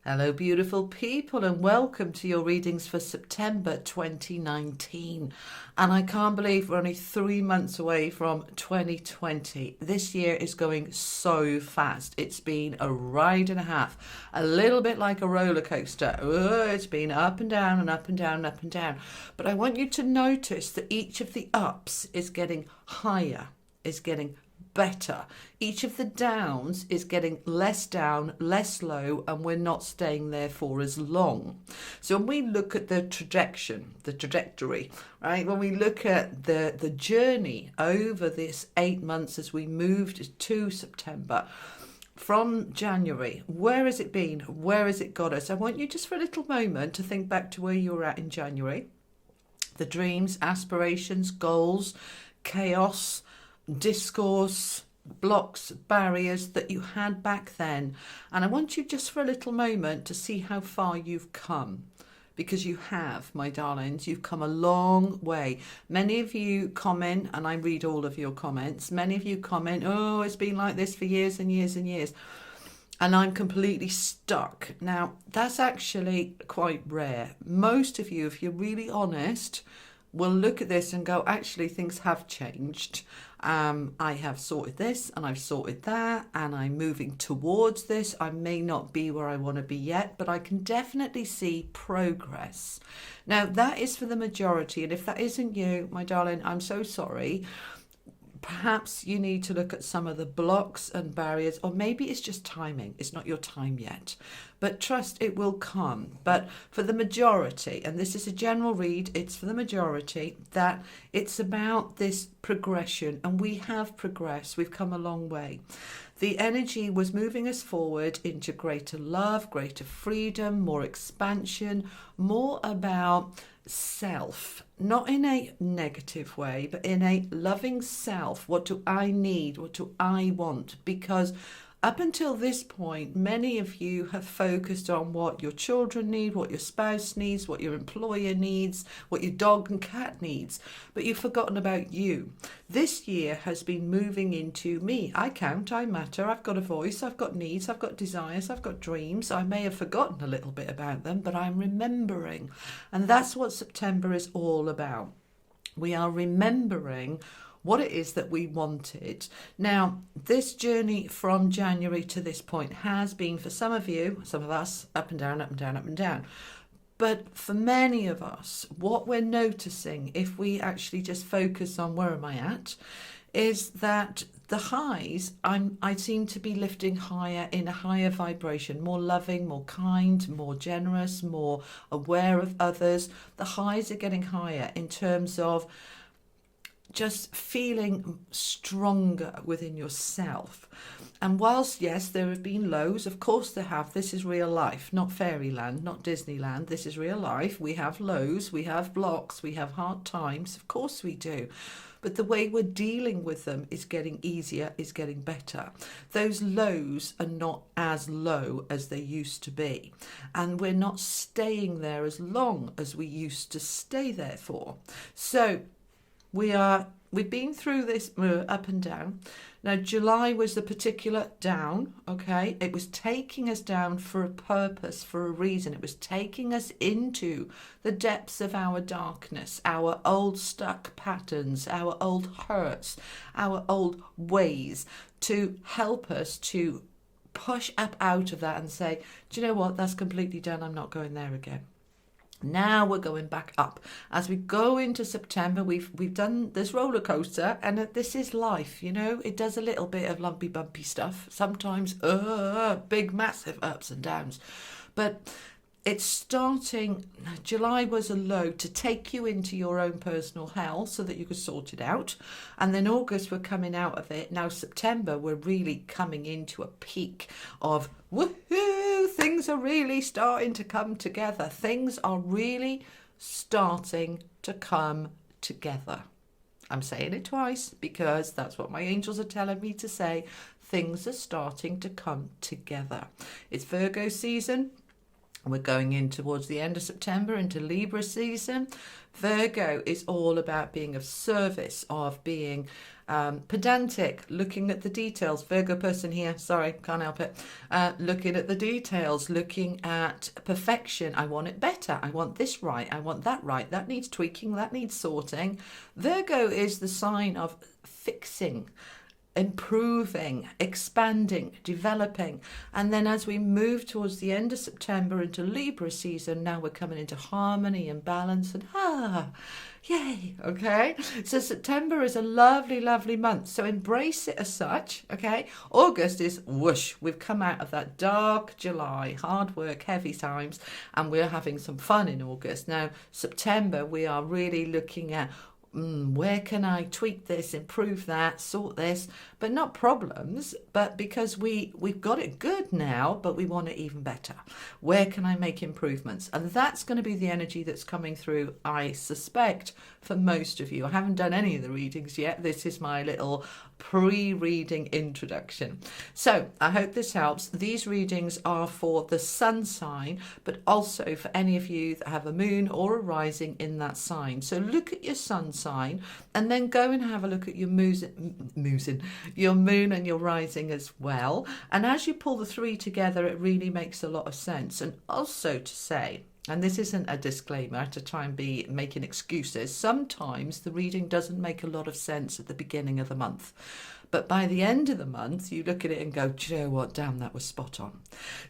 Hello, beautiful people, and welcome to your readings for September 2019. And I can't believe we're only 3 months away from 2020. This year is going so fast. It's been a ride and a half, a little bit like a roller coaster. It's been up and down and up and down and up and down. But I want you to notice that each of the ups is getting higher, is getting better. Each of the downs is getting less down, less low, and we're not staying there for as long. So when we look at the trajectory, right? When we look at the journey over this 8 months as we moved to September, from January, where has it been? Where has it got us? I want you just for a little moment to think back to where you were at in January. The dreams, aspirations, goals, chaos, discourse, blocks, barriers that you had back then. And I want you just for a little moment to see how far you've come. Because you have, my darlings, you've come a long way. Many of you comment, and I read all of your comments. Many of you comment, oh, it's been like this for years and years and years. And I'm completely stuck. Now, that's actually quite rare. Most of you, if you're really honest, will look at this and go, actually, things have changed. I have sorted this and I've sorted that and I'm moving towards this. I may not be where I want to be yet, but I can definitely see progress. Now, that is for the majority. And if that isn't you, my darling, I'm so sorry. Perhaps you need to look at some of the blocks and barriers, or maybe it's just timing. It's not your time yet. But trust it will come. But for the majority, and this is a general read, it's for the majority, that it's about this progression. And we have progressed. We've come a long way. The energy was moving us forward into greater love, greater freedom, more expansion, more about self, not in a negative way, but in a loving self. What do I need? What do I want? Because up until this point, many of you have focused on what your children need, what your spouse needs, what your employer needs, what your dog and cat needs, but you've forgotten about you. This year has been moving into me. I count, I matter, I've got a voice, I've got needs, I've got desires, I've got dreams. I may have forgotten a little bit about them, but I'm remembering. And that's what September is all about. We are remembering what it is that we wanted. Now, this journey from January to this point has been, for some of you, some of us, up and down, up and down, up and down. But for many of us, what we're noticing, if we actually just focus on where am I at, is that the highs, I seem to be lifting higher in a higher vibration, more loving, more kind, more generous, more aware of others. The highs are getting higher in terms of just feeling stronger within yourself. And whilst, yes, there have been lows, of course there have. This is real life, not fairyland, not Disneyland. This is real life. We have lows, we have blocks, we have hard times. Of course we do. But the way we're dealing with them is getting easier, is getting better. Those lows are not as low as they used to be. And we're not staying there as long as we used to stay there for. So we've been through this up and down. Now, July was the particular down, okay? It was taking us down for a purpose, for a reason. It was taking us into the depths of our darkness, our old stuck patterns, our old hurts, our old ways, to help us to push up out of that and say, do you know what? That's completely done. I'm not going there again. Now we're going back up. As we go into September, we've done this roller coaster, and this is life, you know. It does a little bit of lumpy, bumpy stuff. Sometimes big, massive ups and downs. But it's starting, July was a low to take you into your own personal hell so that you could sort it out. And then August, we're coming out of it. Now September, we're really coming into a peak of woohoo, things are really starting to come together. Things are really starting to come together. I'm saying it twice because that's what my angels are telling me to say. Things are starting to come together. It's Virgo season. We're going in towards the end of September into Libra season. Virgo is all about being of service, of being pedantic, looking at the details. Virgo person here, sorry, can't help it. Looking at the details, looking at perfection. I want it better. I want this right. I want that right. That needs tweaking. That needs sorting. Virgo is the sign of fixing, improving, expanding, developing. And then as we move towards the end of September into Libra season, now we're coming into harmony and balance and yay, okay? So September is a lovely, lovely month. So embrace it as such, okay? August is whoosh. We've come out of that dark July, hard work, heavy times, and we're having some fun in August. Now, September, we are really looking at where can I tweak this, improve that, sort this, but not problems, but because we've got it good now, but we want it even better. Where can I make improvements? And that's going to be the energy that's coming through, I suspect, for most of you. I haven't done any of the readings yet. This is my little pre-reading introduction. So I hope this helps. These readings are for the sun sign, but also for any of you that have a moon or a rising in that sign. So look at your sun sign and then go and have a look at your your moon and your rising as well. And as you pull the three together, it really makes a lot of sense. And also to say, and this isn't a disclaimer to try and be making excuses, sometimes the reading doesn't make a lot of sense at the beginning of the month. But by the end of the month, you look at it and go, do you know what, damn, that was spot on.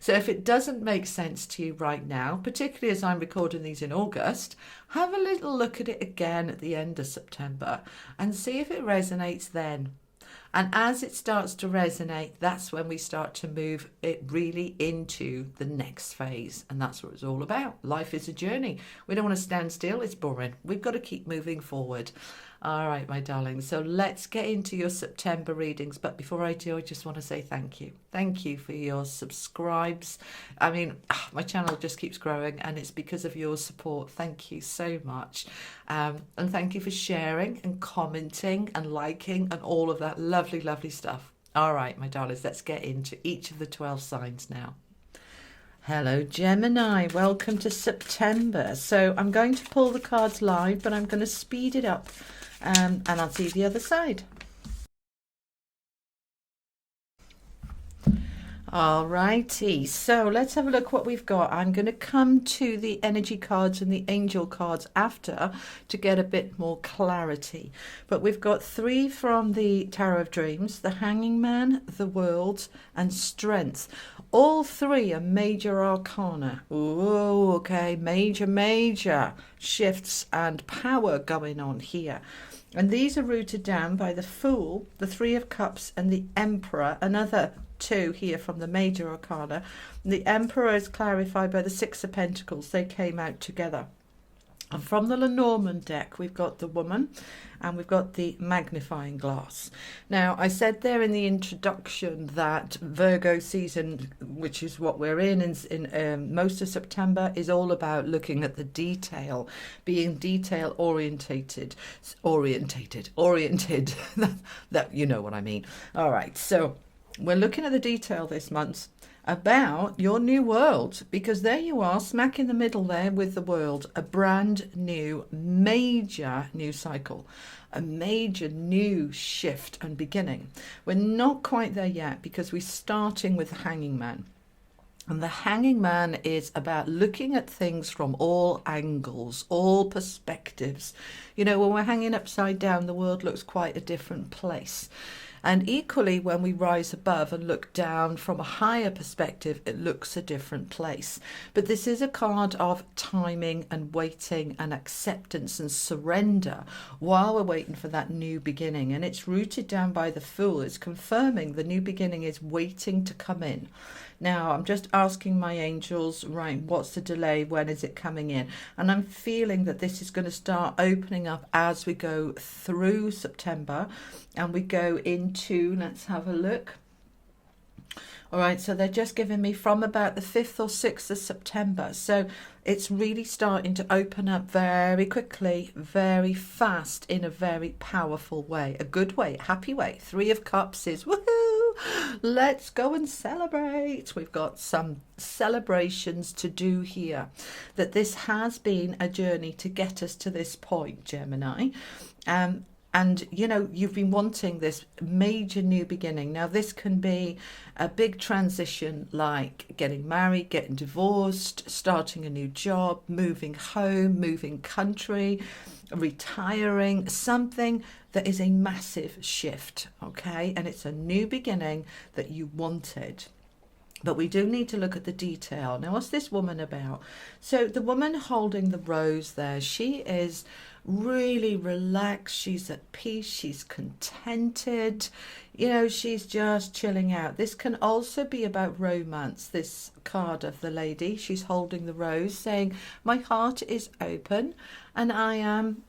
So if it doesn't make sense to you right now, particularly as I'm recording these in August, have a little look at it again at the end of September and see if it resonates then. And as it starts to resonate, that's when we start to move it really into the next phase. And that's what it's all about. Life is a journey. We don't want to stand still. It's boring. We've got to keep moving forward. All right, my darlings. So let's get into your September readings. But before I do, I just want to say thank you. Thank you for your subscribes. I mean, my channel just keeps growing and it's because of your support. Thank you so much. And thank you for sharing and commenting and liking and all of that lovely, lovely stuff. All right, my darlings, let's get into each of the 12 signs now. Hello, Gemini. Welcome to September. So I'm going to pull the cards live, but I'm going to speed it up and I'll see the other side. All righty, so let's have a look what we've got. I'm going to come to the energy cards and the angel cards after to get a bit more clarity. But we've got three from the Tarot of Dreams, the Hanging Man, the World, and Strength. All three are major arcana. Oh, okay, major shifts and power going on here. And these are rooted down by the Fool, the Three of Cups, and the Emperor, another two here from the major arcana. The Emperor is clarified by the Six of Pentacles. They came out together. And from the Lenormand deck, we've got the Woman and we've got the Magnifying Glass. Now, I said there in the introduction that Virgo season, which is what we're in most of September, is all about looking at the detail, being detail orientated, that you know what I mean. All right, so we're looking at the detail this month about your new world, because there you are, smack in the middle there with the world, a brand new, major new cycle, a major new shift and beginning. We're not quite there yet because we're starting with the Hanging Man. And the Hanging Man is about looking at things from all angles, all perspectives. You know, when we're hanging upside down, the world looks quite a different place. And equally, when we rise above and look down from a higher perspective, it looks a different place. But this is a card of timing and waiting and acceptance and surrender while we're waiting for that new beginning. And it's rooted down by the Fool. It's confirming the new beginning is waiting to come in. Now, I'm just asking my angels, right, what's the delay? When is it coming in? And I'm feeling that this is going to start opening up as we go through September and we go into, let's have a look. All right, so they're just giving me from about the 5th or 6th of September. So it's really starting to open up very quickly, very fast, in a very powerful way, a good way, a happy way. Three of Cups is woohoo, Let's go and celebrate. We've got some celebrations to do here. That this has been a journey to get us to this point, Gemini. And, you know, you've been wanting this major new beginning. Now, this can be a big transition like getting married, getting divorced, starting a new job, moving home, moving country, retiring, something that is a massive shift, okay? And it's a new beginning that you wanted. But we do need to look at the detail. Now, what's this woman about? So the woman holding the rose there, she is really relaxed. She's at peace. She's contented. You know, she's just chilling out. This can also be about romance, this card of the lady. She's holding the rose saying, my heart is open and I am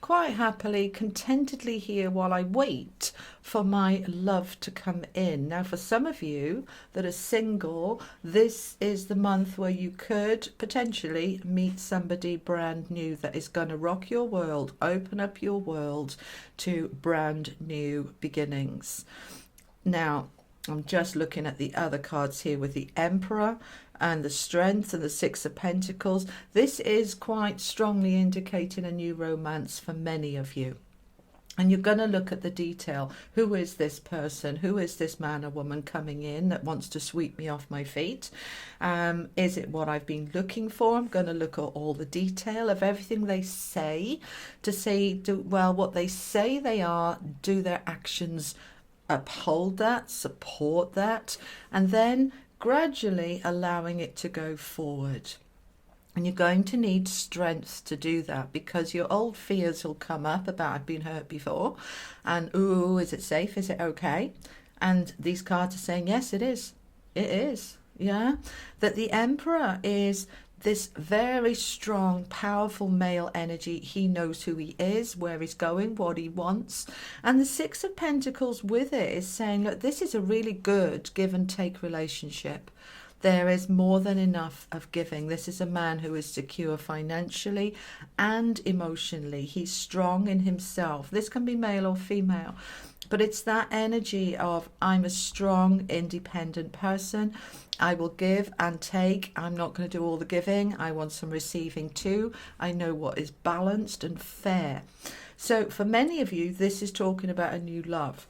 quite happily, contentedly here while I wait for my love to come in. Now, for some of you that are single, this is the month where you could potentially meet somebody brand new that is going to rock your world, open up your world to brand new beginnings. Now, I'm just looking at the other cards here with the Emperor and the Strength and the Six of Pentacles. This is quite strongly indicating a new romance for many of you. And you're going to look at the detail. Who is this person? Who is this man or woman coming in that wants to sweep me off my feet? Is it what I've been looking for? I'm going to look at all the detail of everything they say to say, well, what they say they are, do their actions uphold that, support that, and then gradually allowing it to go forward. And you're going to need strength to do that, because your old fears will come up about I've been hurt before, and ooh, is it safe? Is it okay? And these cards are saying, yes, it is. It is. Yeah. That the Emperor is this very strong, powerful male energy. He knows who he is, where he's going, what he wants. And the Six of Pentacles with it is saying, look, this is a really good give and take relationship. There is more than enough of giving. This is a man who is secure financially and emotionally. He's strong in himself. This can be male or female, but it's that energy of I'm a strong, independent person. I will give and take. I'm not going to do all the giving. I want some receiving too. I know what is balanced and fair. So for many of you, this is talking about a new love.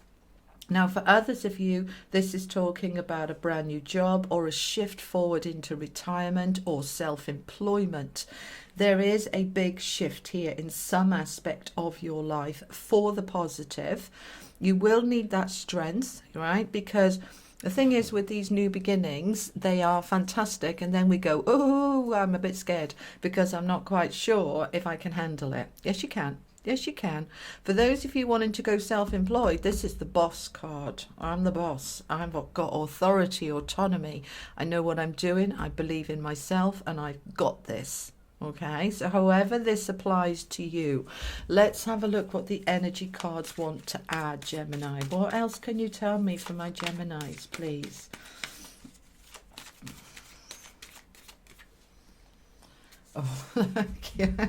Now, for others of you, this is talking about a brand new job or a shift forward into retirement or self-employment. There is a big shift here in some aspect of your life for the positive. You will need that strength, right? Because the thing is with these new beginnings, they are fantastic. And then we go, oh, I'm a bit scared because I'm not quite sure if I can handle it. Yes, you can. Yes, you can. For those of you wanting to go self-employed, this is the boss card. I'm the boss. I've got authority, autonomy. I know what I'm doing. I believe in myself and I've got this. Okay, so however this applies to you, let's have a look what the energy cards want to add, Gemini. What else can you tell me for my Geminis, please? Oh, yeah.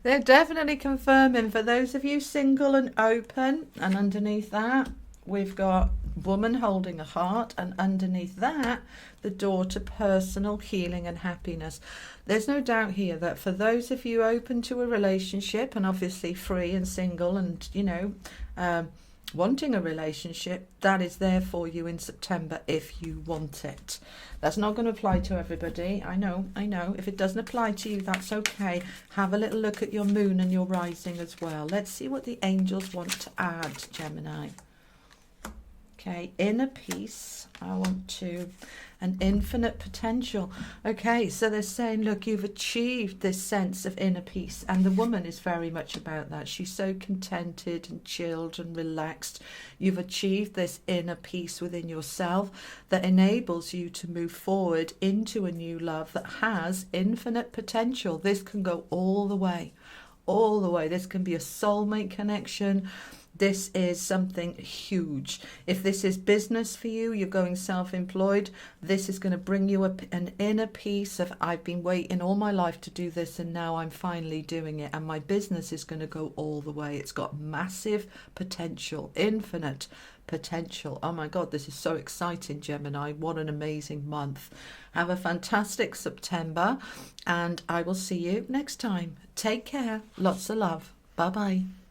They're definitely confirming for those of you single and open, and underneath that we've got woman holding a heart, and underneath that the door to personal healing and happiness. There's no doubt here that for those of you open to a relationship and obviously free and single and, you know, wanting a relationship, that is there for you in September if you want it. That's not going to apply to everybody. I know. If it doesn't apply to you, that's okay. Have a little look at your moon and your rising as well. Let's see what the angels want to add, Gemini. Okay, inner peace. I want to, an infinite potential. Okay, so they're saying, look, you've achieved this sense of inner peace. And the woman is very much about that. She's so contented and chilled and relaxed. You've achieved this inner peace within yourself that enables you to move forward into a new love that has infinite potential. This can go all the way, all the way. This can be a soulmate connection. This is something huge. If this is business for you, you're going self-employed, this is going to bring you an inner peace of, I've been waiting all my life to do this and now I'm finally doing it, and my business is going to go all the way. It's got massive potential, infinite potential. Oh my God, this is so exciting, Gemini. What an amazing month. Have a fantastic September, and I will see you next time. Take care. Lots of love. Bye-bye.